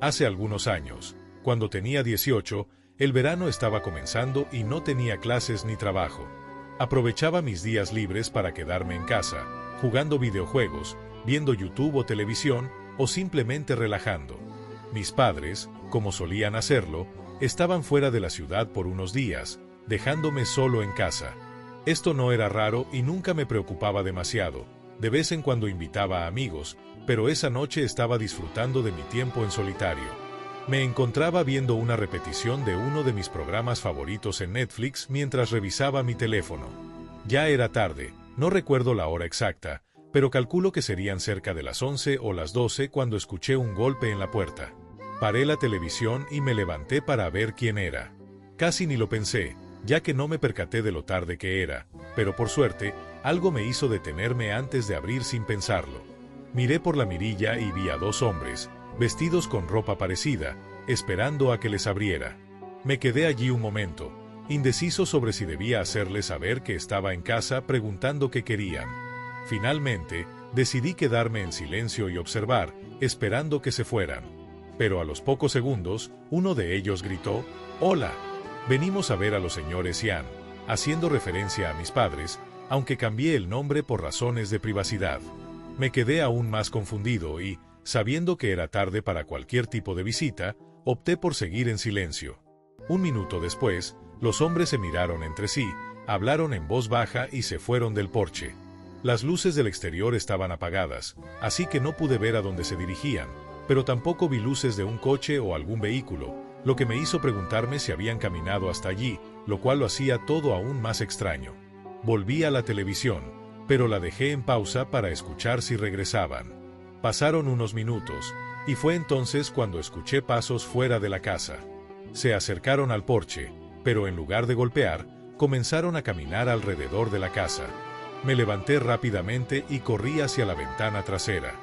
Hace algunos años, cuando tenía 18, el verano estaba comenzando y no tenía clases ni trabajo. Aprovechaba mis días libres para quedarme en casa, jugando videojuegos, viendo YouTube o televisión, o simplemente relajando. Mis padres, como solían hacerlo, estaban fuera de la ciudad por unos días, dejándome solo en casa. Esto no era raro y nunca me preocupaba demasiado. De vez en cuando invitaba a amigos, pero esa noche estaba disfrutando de mi tiempo en solitario. Me encontraba viendo una repetición de uno de mis programas favoritos en Netflix mientras revisaba mi teléfono. Ya era tarde, no recuerdo la hora exacta, pero calculo que serían cerca de las 11 o las 12 cuando escuché un golpe en la puerta. Paré la televisión y me levanté para ver quién era. Casi ni lo pensé, ya que no me percaté de lo tarde que era, pero por suerte, algo me hizo detenerme antes de abrir sin pensarlo. Miré por la mirilla y vi a dos hombres, vestidos con ropa parecida, esperando a que les abriera. Me quedé allí un momento, indeciso sobre si debía hacerles saber que estaba en casa preguntando qué querían. Finalmente, decidí quedarme en silencio y observar, esperando que se fueran. Pero a los pocos segundos, uno de ellos gritó, «¡Hola! Venimos a ver a los señores Ian», haciendo referencia a mis padres, aunque cambié el nombre por razones de privacidad. Me quedé aún más confundido y, sabiendo que era tarde para cualquier tipo de visita, opté por seguir en silencio. Un minuto después, los hombres se miraron entre sí, hablaron en voz baja y se fueron del porche. Las luces del exterior estaban apagadas, así que no pude ver a dónde se dirigían, pero tampoco vi luces de un coche o algún vehículo, lo que me hizo preguntarme si habían caminado hasta allí, lo cual lo hacía todo aún más extraño. Volví a la televisión, pero la dejé en pausa para escuchar si regresaban. Pasaron unos minutos, y fue entonces cuando escuché pasos fuera de la casa. Se acercaron al porche, pero en lugar de golpear, comenzaron a caminar alrededor de la casa. Me levanté rápidamente y corrí hacia la ventana trasera.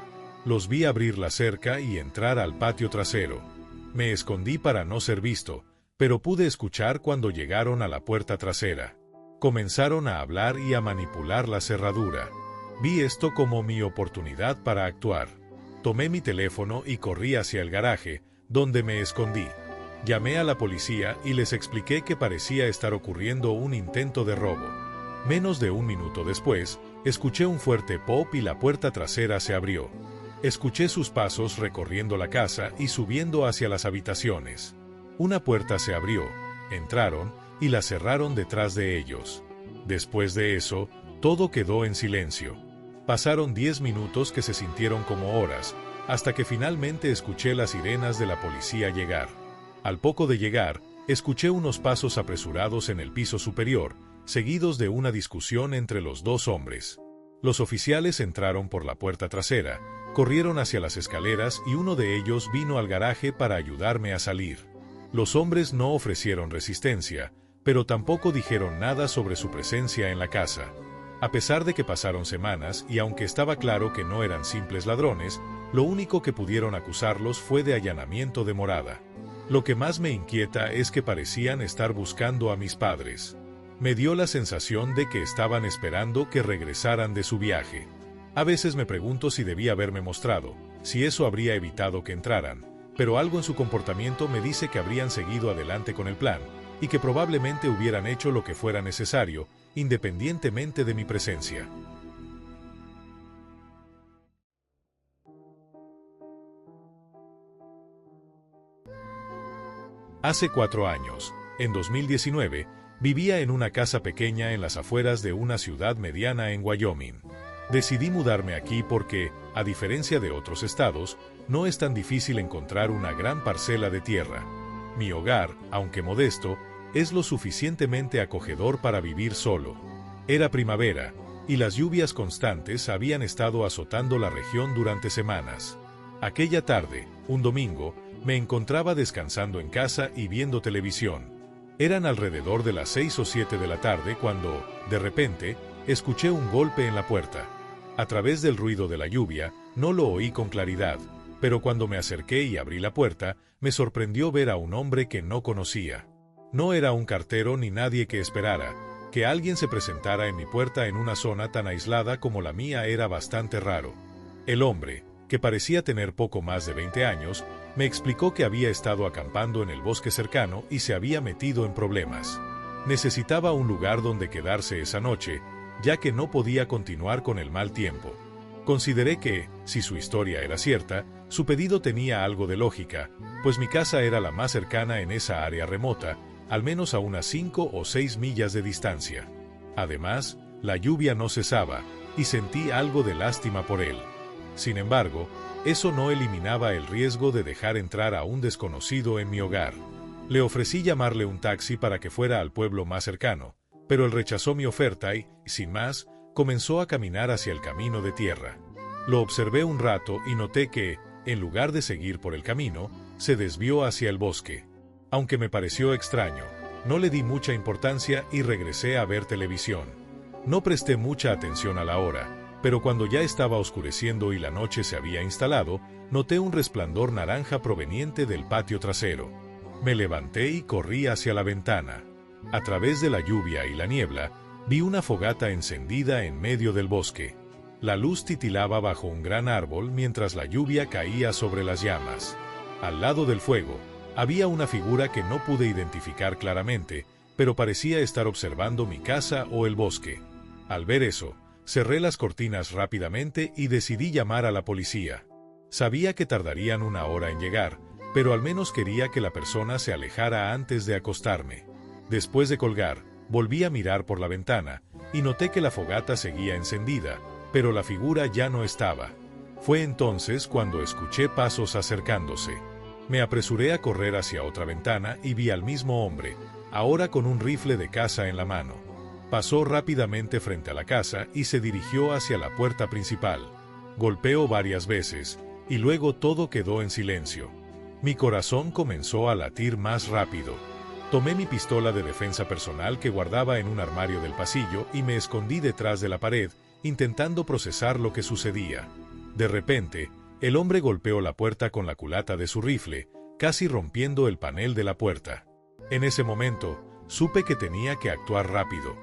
Los vi abrir la cerca y entrar al patio trasero. Me escondí para no ser visto, pero pude escuchar cuando llegaron a la puerta trasera. Comenzaron a hablar y a manipular la cerradura. Vi esto como mi oportunidad para actuar. Tomé mi teléfono y corrí hacia el garaje, donde me escondí. Llamé a la policía y les expliqué que parecía estar ocurriendo un intento de robo. Menos de un minuto después, escuché un fuerte pop y la puerta trasera se abrió. Escuché sus pasos recorriendo la casa y subiendo hacia las habitaciones. Una puerta se abrió, entraron y la cerraron detrás de ellos. Después de eso, todo quedó en silencio. Pasaron 10 minutos que se sintieron como horas, hasta que finalmente escuché las sirenas de la policía llegar. Al poco de llegar, escuché unos pasos apresurados en el piso superior, seguidos de una discusión entre los dos hombres. Los oficiales entraron por la puerta trasera, corrieron hacia las escaleras y uno de ellos vino al garaje para ayudarme a salir. Los hombres no ofrecieron resistencia, pero tampoco dijeron nada sobre su presencia en la casa. A pesar de que pasaron semanas y aunque estaba claro que no eran simples ladrones, lo único que pudieron acusarlos fue de allanamiento de morada. Lo que más me inquieta es que parecían estar buscando a mis padres. Me dio la sensación de que estaban esperando que regresaran de su viaje. A veces me pregunto si debía haberme mostrado, si eso habría evitado que entraran, pero algo en su comportamiento me dice que habrían seguido adelante con el plan, y que probablemente hubieran hecho lo que fuera necesario, independientemente de mi presencia. Hace 4 años, en 2019, vivía en una casa pequeña en las afueras de una ciudad mediana en Wyoming. Decidí mudarme aquí porque, a diferencia de otros estados, no es tan difícil encontrar una gran parcela de tierra. Mi hogar, aunque modesto, es lo suficientemente acogedor para vivir solo. Era primavera, y las lluvias constantes habían estado azotando la región durante semanas. Aquella tarde, un domingo, me encontraba descansando en casa y viendo televisión. Eran alrededor de las 6 o 7 de la tarde cuando, de repente, escuché un golpe en la puerta. A través del ruido de la lluvia, no lo oí con claridad, pero cuando me acerqué y abrí la puerta, me sorprendió ver a un hombre que no conocía. No era un cartero ni nadie que esperara. Que alguien se presentara en mi puerta en una zona tan aislada como la mía era bastante raro. El hombre, que parecía tener poco más de 20 años, Me explicó que había estado acampando en el bosque cercano y se había metido en problemas. Necesitaba un lugar donde quedarse esa noche, ya que no podía continuar con el mal tiempo. Consideré que, si su historia era cierta, su pedido tenía algo de lógica, pues mi casa era la más cercana en esa área remota, al menos a unas 5 o 6 millas de distancia. Además, la lluvia no cesaba, y sentí algo de lástima por él. Sin embargo, eso no eliminaba el riesgo de dejar entrar a un desconocido en mi hogar. Le ofrecí llamarle un taxi para que fuera al pueblo más cercano, pero él rechazó mi oferta y, sin más, comenzó a caminar hacia el camino de tierra. Lo observé un rato y noté que, en lugar de seguir por el camino, se desvió hacia el bosque. Aunque me pareció extraño, no le di mucha importancia y regresé a ver televisión. No presté mucha atención a la hora, pero cuando ya estaba oscureciendo y la noche se había instalado, noté un resplandor naranja proveniente del patio trasero. Me levanté y corrí hacia la ventana. A través de la lluvia y la niebla, vi una fogata encendida en medio del bosque. La luz titilaba bajo un gran árbol mientras la lluvia caía sobre las llamas. Al lado del fuego, había una figura que no pude identificar claramente, pero parecía estar observando mi casa o el bosque. Al ver eso, cerré las cortinas rápidamente y decidí llamar a la policía. Sabía que tardarían una hora en llegar, pero al menos quería que la persona se alejara antes de acostarme. Después de colgar, volví a mirar por la ventana y noté que la fogata seguía encendida, pero la figura ya no estaba. Fue entonces cuando escuché pasos acercándose. Me apresuré a correr hacia otra ventana y vi al mismo hombre, ahora con un rifle de caza en la mano. Pasó rápidamente frente a la casa y se dirigió hacia la puerta principal. Golpeó varias veces, y luego todo quedó en silencio. Mi corazón comenzó a latir más rápido. Tomé mi pistola de defensa personal que guardaba en un armario del pasillo y me escondí detrás de la pared, intentando procesar lo que sucedía. De repente, el hombre golpeó la puerta con la culata de su rifle, casi rompiendo el panel de la puerta. En ese momento, supe que tenía que actuar rápido.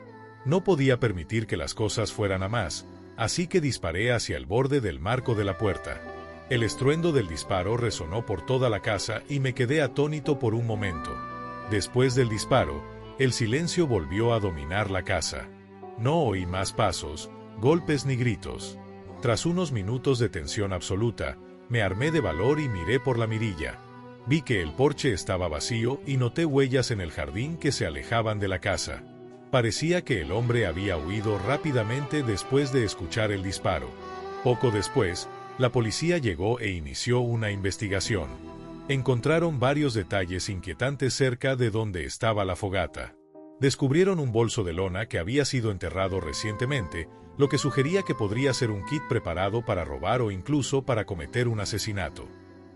No podía permitir que las cosas fueran a más, así que disparé hacia el borde del marco de la puerta. El estruendo del disparo resonó por toda la casa y me quedé atónito por un momento. Después del disparo, el silencio volvió a dominar la casa. No oí más pasos, golpes ni gritos. Tras unos minutos de tensión absoluta, me armé de valor y miré por la mirilla. Vi que el porche estaba vacío y noté huellas en el jardín que se alejaban de la casa. Parecía que el hombre había huido rápidamente después de escuchar el disparo. Poco después, la policía llegó e inició una investigación. Encontraron varios detalles inquietantes cerca de donde estaba la fogata. Descubrieron un bolso de lona que había sido enterrado recientemente, lo que sugería que podría ser un kit preparado para robar o incluso para cometer un asesinato.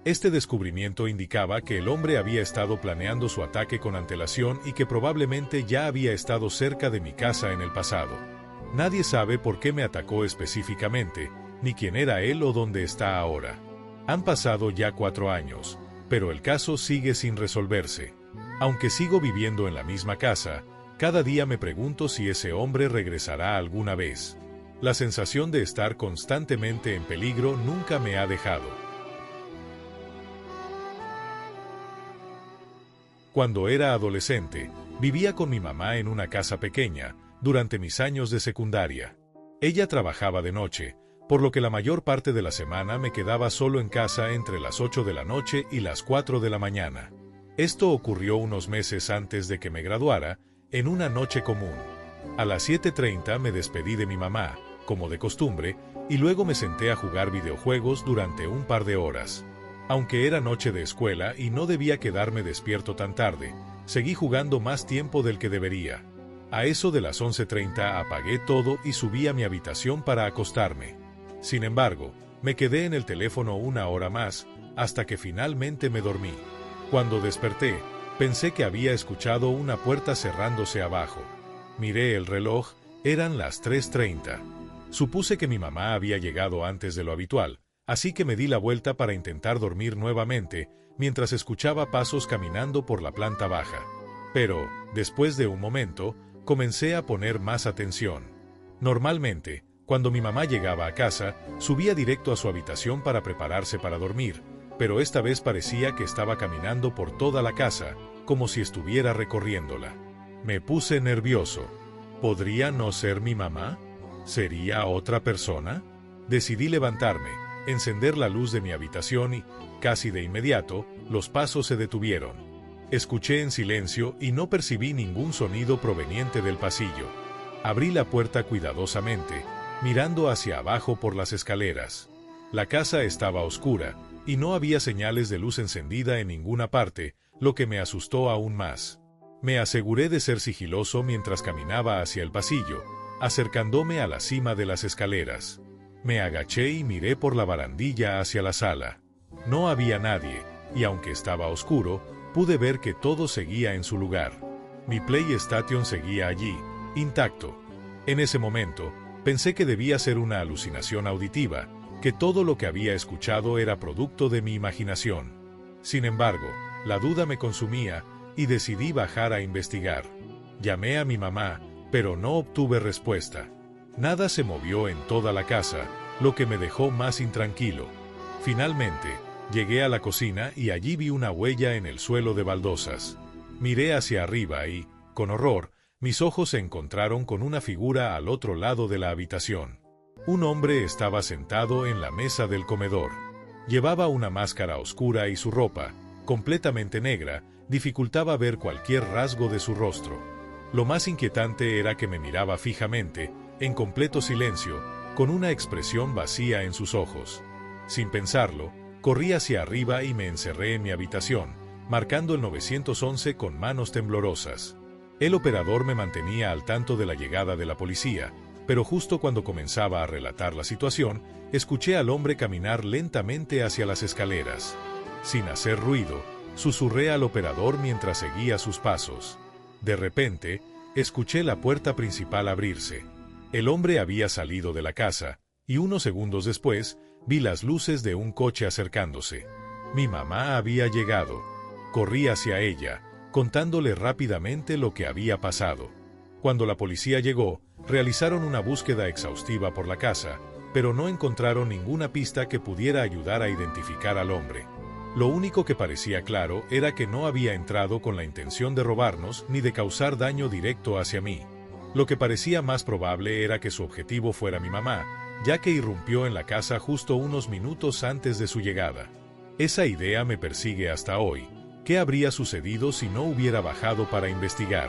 Este descubrimiento indicaba que el hombre había estado planeando su ataque con antelación y que probablemente ya había estado cerca de mi casa en el pasado. Nadie sabe por qué me atacó específicamente, ni quién era él o dónde está ahora. Han pasado ya 4 años, pero el caso sigue sin resolverse. Aunque sigo viviendo en la misma casa, cada día me pregunto si ese hombre regresará alguna vez. La sensación de estar constantemente en peligro nunca me ha dejado. Cuando era adolescente, vivía con mi mamá en una casa pequeña, durante mis años de secundaria. Ella trabajaba de noche, por lo que la mayor parte de la semana me quedaba solo en casa entre las 8 de la noche y las 4 de la mañana. Esto ocurrió unos meses antes de que me graduara, en una noche común. A las 7:30 me despedí de mi mamá, como de costumbre, y luego me senté a jugar videojuegos durante un par de horas. Aunque era noche de escuela y no debía quedarme despierto tan tarde, seguí jugando más tiempo del que debería. A eso de las 11:30 apagué todo y subí a mi habitación para acostarme. Sin embargo, me quedé en el teléfono una hora más, hasta que finalmente me dormí. Cuando desperté, pensé que había escuchado una puerta cerrándose abajo. Miré el reloj, eran las 3:30. Supuse que mi mamá había llegado antes de lo habitual, así que me di la vuelta para intentar dormir nuevamente, mientras escuchaba pasos caminando por la planta baja. Pero, después de un momento, comencé a poner más atención. Normalmente, cuando mi mamá llegaba a casa, subía directo a su habitación para prepararse para dormir, pero esta vez parecía que estaba caminando por toda la casa, como si estuviera recorriéndola. Me puse nervioso. ¿Podría no ser mi mamá? ¿Sería otra persona? Decidí levantarme, encender la luz de mi habitación y, casi de inmediato, los pasos se detuvieron. Escuché en silencio y no percibí ningún sonido proveniente del pasillo. Abrí la puerta cuidadosamente, mirando hacia abajo por las escaleras. La casa estaba oscura, y no había señales de luz encendida en ninguna parte, lo que me asustó aún más. Me aseguré de ser sigiloso mientras caminaba hacia el pasillo, acercándome a la cima de las escaleras. Me agaché y miré por la barandilla hacia la sala. No había nadie, y aunque estaba oscuro, pude ver que todo seguía en su lugar. Mi PlayStation seguía allí, intacto. En ese momento, pensé que debía ser una alucinación auditiva, que todo lo que había escuchado era producto de mi imaginación. Sin embargo, la duda me consumía, y decidí bajar a investigar. Llamé a mi mamá, pero no obtuve respuesta. Nada se movió en toda la casa, lo que me dejó más intranquilo. Finalmente, llegué a la cocina y allí vi una huella en el suelo de baldosas. Miré hacia arriba y, con horror, mis ojos se encontraron con una figura al otro lado de la habitación. Un hombre estaba sentado en la mesa del comedor. Llevaba una máscara oscura y su ropa, completamente negra, dificultaba ver cualquier rasgo de su rostro. Lo más inquietante era que me miraba fijamente, en completo silencio, con una expresión vacía en sus ojos. Sin pensarlo, corrí hacia arriba y me encerré en mi habitación, marcando el 911 con manos temblorosas. El operador me mantenía al tanto de la llegada de la policía, pero justo cuando comenzaba a relatar la situación, escuché al hombre caminar lentamente hacia las escaleras. Sin hacer ruido, susurré al operador mientras seguía sus pasos. De repente, escuché la puerta principal abrirse. El hombre había salido de la casa, y unos segundos después, vi las luces de un coche acercándose. Mi mamá había llegado. Corrí hacia ella, contándole rápidamente lo que había pasado. Cuando la policía llegó, realizaron una búsqueda exhaustiva por la casa, pero no encontraron ninguna pista que pudiera ayudar a identificar al hombre. Lo único que parecía claro era que no había entrado con la intención de robarnos ni de causar daño directo hacia mí. Lo que parecía más probable era que su objetivo fuera mi mamá, ya que irrumpió en la casa justo unos minutos antes de su llegada. Esa idea me persigue hasta hoy. ¿Qué habría sucedido si no hubiera bajado para investigar?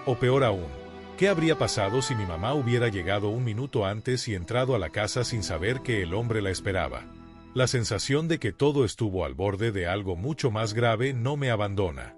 O peor aún, ¿qué habría pasado si mi mamá hubiera llegado un minuto antes y entrado a la casa sin saber que el hombre la esperaba? La sensación de que todo estuvo al borde de algo mucho más grave no me abandona.